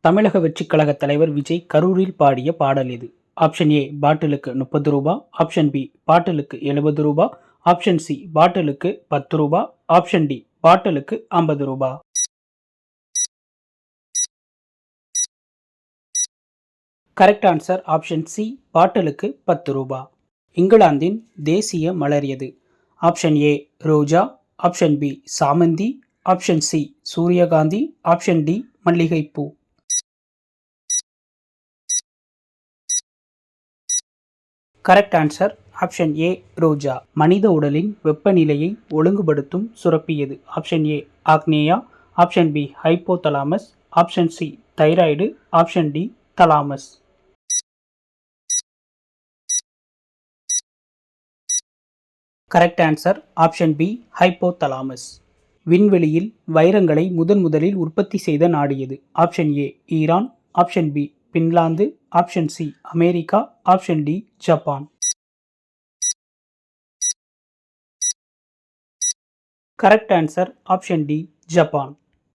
தமிழக வெற்றிக் கழக தலைவர் விஜய் கரூரில் பாடிய பாடல் இது? ஆப்ஷன் ஏ பாட்டிலுக்கு 30 ரூபா, ஆப்ஷன் பி பாட்டிலுக்கு 70 ரூபா, ஆப்ஷன் சி பாட்டிலுக்கு 10 ரூபா, ஆப்ஷன் டி பாட்டிலுக்கு 50 ரூபா. கரெக்ட் ஆன்சர் ஆப்ஷன் சி பாட்டிலுக்கு 10 ரூபா. இங்கிலாந்தின் தேசிய மலர் எது? ஆப்ஷன் ஏ ரோஜா, ஆப்ஷன் பி சாமந்தி, ஆப்ஷன் சி சூரியகாந்தி, ஆப்ஷன் டி மல்லிகைப்பூ. கரெக்ட் ஆன்சர் ஆப்ஷன் ஏ ரோஜா. மனித உடலின் வெப்பநிலையை ஒழுங்குபடுத்தும் சுரப்பி எது? ஆப்ஷன் ஏ ஆக்னேயா, option B hypothalamus, option C thyroid, option D thalamus. Correct answer option B hypothalamus. விண்வெளியில் வைரங்களை முதலில் உற்பத்தி செய்த நாடு எது? Option A Iran, option B Finland, option C America, option D Japan. Correct answer option D Japan.